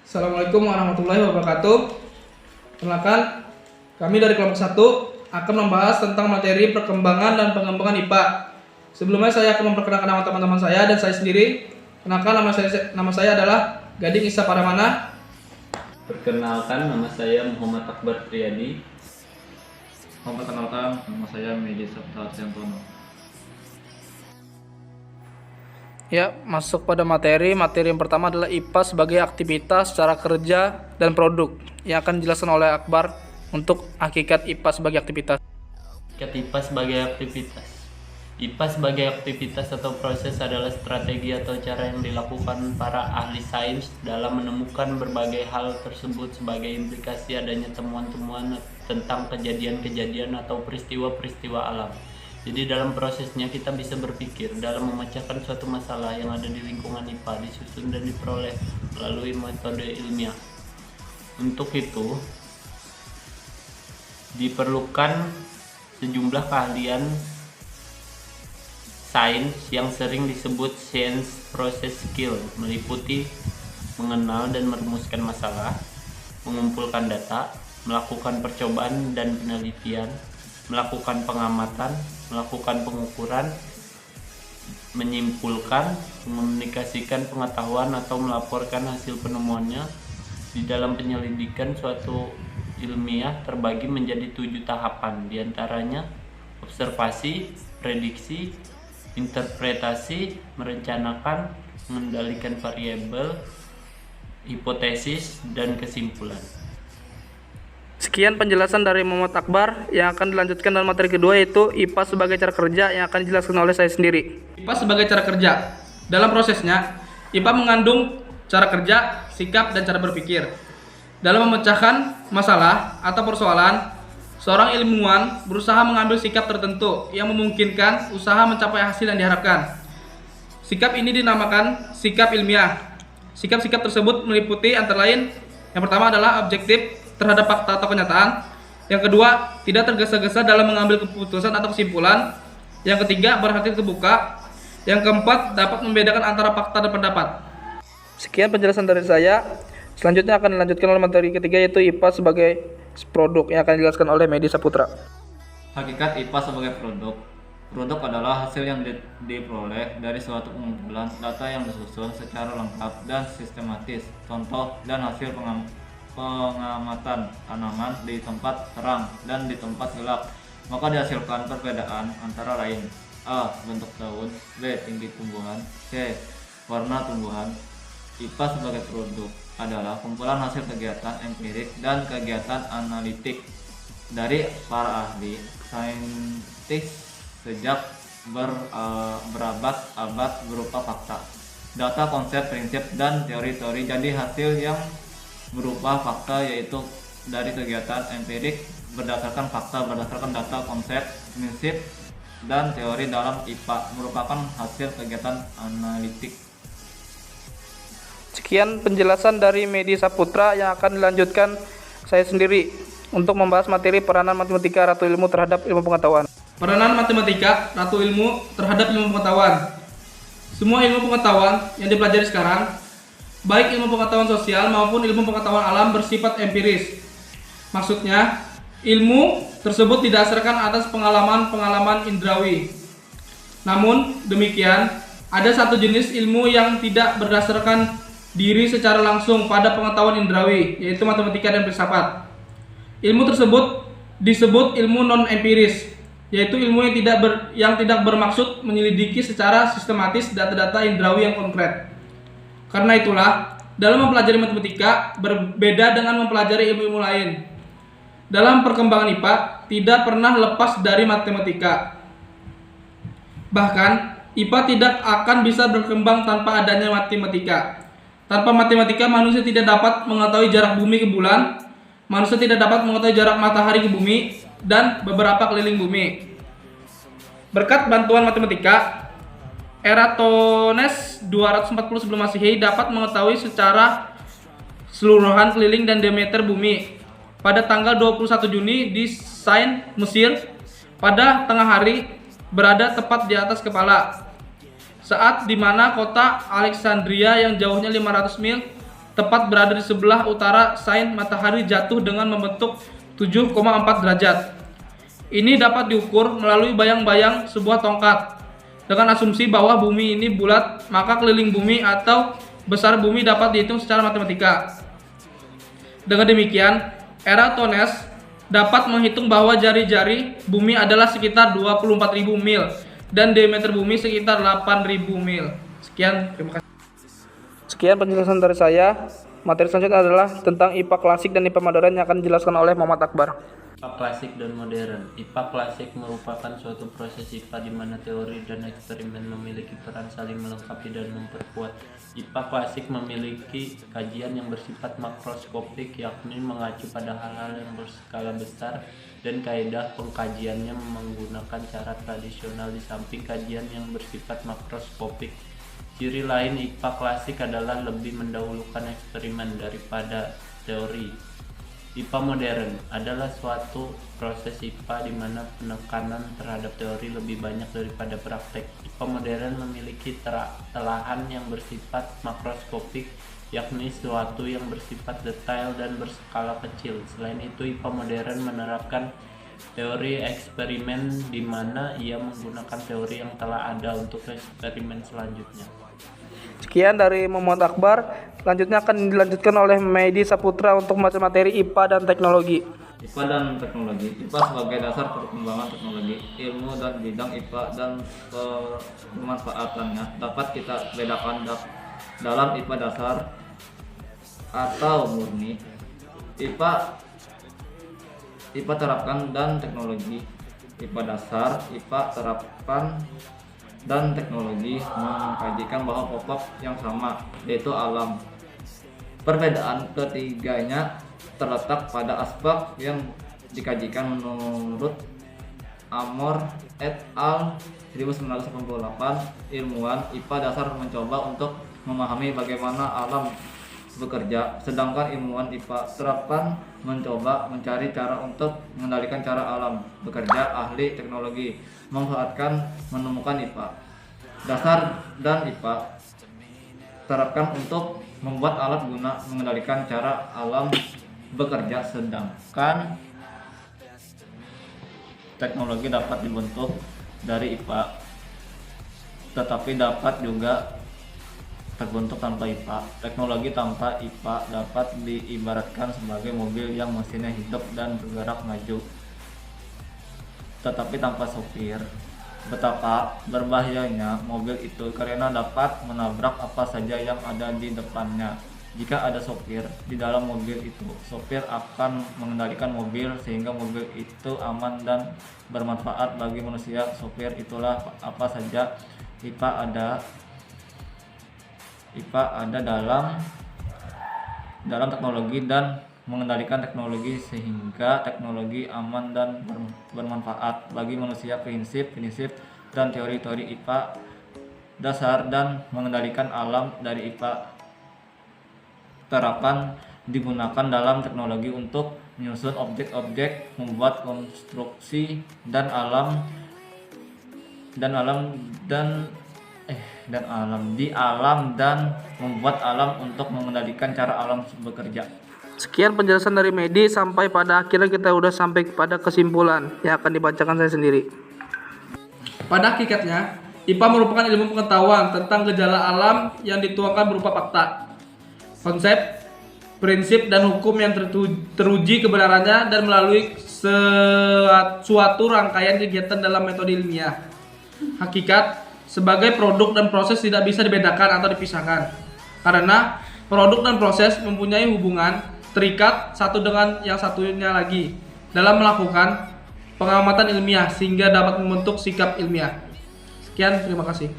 Assalamualaikum warahmatullahi wabarakatuh. Perkenalkan, kami dari kelompok 1 akan membahas tentang materi perkembangan dan pengembangan IPA. Sebelumnya saya akan memperkenalkan nama teman-teman saya dan saya sendiri. Kenalkan, nama saya adalah Gading Isa Paramana. Perkenalkan, nama saya Muhammad Akbar Triadi. Perkenalkan, nama saya Medi Sabta Arsiantono. Ya, masuk pada materi yang pertama adalah IPA sebagai aktivitas, cara kerja, dan produk yang akan dijelaskan oleh Akbar untuk hakikat IPA sebagai aktivitas. Hakikat IPA sebagai aktivitas. IPA sebagai aktivitas atau proses adalah strategi atau cara yang dilakukan para ahli sains dalam menemukan berbagai hal tersebut sebagai implikasi adanya temuan-temuan tentang kejadian-kejadian atau peristiwa-peristiwa alam. Jadi dalam prosesnya kita bisa berpikir dalam memecahkan suatu masalah yang ada di lingkungan IPA, disusun dan diperoleh melalui metode ilmiah. Untuk itu diperlukan sejumlah keahlian sains yang sering disebut science process skill, meliputi mengenal dan merumuskan masalah, mengumpulkan data, melakukan percobaan dan penelitian, melakukan pengamatan, melakukan pengukuran, menyimpulkan, mengomunikasikan pengetahuan atau melaporkan hasil penemuannya. Di dalam penyelidikan suatu ilmiah terbagi menjadi 7 tahapan, diantaranya observasi, prediksi, interpretasi, merencanakan, mengendalikan variabel, hipotesis, dan kesimpulan. Sekian penjelasan dari Muhammad Akbar yang akan dilanjutkan dalam materi kedua, yaitu IPA sebagai cara kerja yang akan dijelaskan oleh saya sendiri. IPA sebagai cara kerja. Dalam prosesnya, IPA mengandung cara kerja, sikap, dan cara berpikir. Dalam memecahkan masalah atau persoalan, seorang ilmuwan berusaha mengambil sikap tertentu yang memungkinkan usaha mencapai hasil yang diharapkan. Sikap ini dinamakan sikap ilmiah. Sikap-sikap tersebut meliputi antara lain, yang pertama adalah objektif terhadap fakta atau kenyataan. Yang kedua, tidak tergesa-gesa dalam mengambil keputusan atau kesimpulan. Yang ketiga, berhati terbuka. Yang keempat, dapat membedakan antara fakta dan pendapat. Sekian penjelasan dari saya. Selanjutnya akan dilanjutkan oleh materi ketiga, yaitu IPA sebagai produk yang akan dijelaskan oleh Medi Saputra. Hakikat IPA sebagai produk. Produk adalah hasil yang diperoleh dari suatu pengumpulan data yang disusun secara lengkap dan sistematis. Contoh dan hasil pengamatan tanaman di tempat terang dan di tempat gelap, maka dihasilkan perbedaan antara lain: A. Bentuk daun, B. Tinggi tumbuhan, C. Warna tumbuhan. IPA sebagai produk adalah kumpulan hasil kegiatan empirik dan kegiatan analitik dari para ahli saintis sejak berabad-abad berupa fakta, data, konsep, prinsip, dan teori-teori. Jadi hasil yang berupa fakta yaitu dari kegiatan empirik berdasarkan fakta, berdasarkan data, konsep, prinsip, dan teori dalam IPA merupakan hasil kegiatan analitik. Sekian penjelasan dari Medi Saputra yang akan dilanjutkan saya sendiri untuk membahas materi peranan matematika Ratu Ilmu terhadap ilmu pengetahuan. Peranan matematika Ratu Ilmu terhadap ilmu pengetahuan. Semua ilmu pengetahuan yang dipelajari sekarang, baik ilmu pengetahuan sosial maupun ilmu pengetahuan alam, bersifat empiris. Maksudnya, ilmu tersebut didasarkan atas pengalaman-pengalaman indrawi. Namun demikian, ada satu jenis ilmu yang tidak berdasarkan diri secara langsung pada pengetahuan indrawi, yaitu matematika dan filsafat. Ilmu tersebut disebut ilmu non-empiris, yaitu ilmu yang tidak bermaksud menyelidiki secara sistematis data-data indrawi yang konkret. Karena itulah, dalam mempelajari matematika berbeda dengan mempelajari ilmu-ilmu lain. Dalam perkembangan IPA, tidak pernah lepas dari matematika. Bahkan, IPA tidak akan bisa berkembang tanpa adanya matematika. Tanpa matematika, manusia tidak dapat mengetahui jarak bumi ke bulan, manusia tidak dapat mengetahui jarak matahari ke bumi, dan beberapa keliling bumi. Berkat bantuan matematika, Eratosthenes 240 sebelum Masehi dapat mengetahui secara keseluruhan keliling dan diameter bumi. Pada tanggal 21 Juni di Sain, Mesir, pada tengah hari, berada tepat di atas kepala. Saat di mana kota Alexandria yang jauhnya 500 mil tepat berada di sebelah utara sain matahari jatuh dengan membentuk 7,4 derajat. Ini dapat diukur melalui bayang-bayang sebuah tongkat. Dengan asumsi bahwa bumi ini bulat, maka keliling bumi atau besar bumi dapat dihitung secara matematika. Dengan demikian, Eratosthenes dapat menghitung bahwa jari-jari bumi adalah sekitar 24.000 mil dan diameter bumi sekitar 8.000 mil. Sekian, terima kasih. Sekian penjelasan dari saya. Materi selanjutnya adalah tentang IPA klasik dan IPA modern yang akan dijelaskan oleh Muhammad Akbar. IPA klasik dan modern. IPA klasik merupakan suatu proses IPA di mana teori dan eksperimen memiliki peran saling melengkapi dan memperkuat. IPA klasik memiliki kajian yang bersifat makroskopik, yakni mengacu pada hal-hal yang berskala besar, dan kaidah pengkajiannya menggunakan cara tradisional di samping kajian yang bersifat makroskopik. Ciri lain IPA klasik adalah lebih mendahulukan eksperimen daripada teori. IPA modern adalah suatu proses IPA di mana penekanan terhadap teori lebih banyak daripada praktek. IPA modern memiliki telahan yang bersifat makroskopik, yakni suatu yang bersifat detail dan berskala kecil. Selain itu, IPA modern menerapkan teori eksperimen di mana ia menggunakan teori yang telah ada untuk eksperimen selanjutnya. Sekian dari Muhammad Akbar. Selanjutnya akan dilanjutkan oleh Mehdi Saputra untuk materi IPA dan teknologi. IPA dan teknologi. IPA sebagai dasar perkembangan teknologi, ilmu dan bidang IPA dan pemanfaatannya dapat kita bedakan dalam IPA dasar atau murni, IPA terapkan dan teknologi. IPA dasar, IPA terapkan dan teknologi mengkajikan bahwa pokok yang sama, yaitu alam. Perbedaan ketiganya terletak pada aspek yang dikajikan. Menurut Amor et al. 1988, ilmuwan IPA dasar mencoba untuk memahami bagaimana alam bekerja, sedangkan ilmuwan IPA terapkan mencoba mencari cara untuk mengendalikan cara alam bekerja. Ahli teknologi menemukan IPA dasar dan IPA terapkan untuk membuat alat guna mengendalikan cara alam bekerja, sedangkan teknologi dapat dibentuk dari IPA tetapi dapat juga terbentuk tanpa IPA. Teknologi tanpa IPA dapat diibaratkan sebagai mobil yang mesinnya hidup dan bergerak maju tetapi tanpa sopir. Betapa berbahayanya mobil itu karena dapat menabrak apa saja yang ada di depannya. Jika ada sopir di dalam mobil itu, sopir akan mengendalikan mobil sehingga mobil itu aman dan bermanfaat bagi manusia. Sopir itulah apa saja IPA ada dalam teknologi dan mengendalikan teknologi sehingga teknologi aman dan bermanfaat bagi manusia. Prinsip dan teori-teori IPA dasar dan mengendalikan alam dari IPA terapan digunakan dalam teknologi untuk menyusun objek-objek, membuat konstruksi dan membuat alam untuk mengendalikan cara alam bekerja. Sekian penjelasan dari Mehdi, sampai pada akhirnya kita udah sampai pada kesimpulan yang akan dibacakan saya sendiri. Pada hakikatnya, IPA merupakan ilmu pengetahuan tentang gejala alam yang dituangkan berupa fakta, konsep, prinsip, dan hukum yang teruji kebenarannya dan melalui suatu rangkaian kegiatan dalam metode ilmiah. Hakikat sebagai produk dan proses tidak bisa dibedakan atau dipisahkan, karena produk dan proses mempunyai hubungan terikat satu dengan yang satunya lagi dalam melakukan pengamatan ilmiah sehingga dapat membentuk sikap ilmiah. Sekian, terima kasih.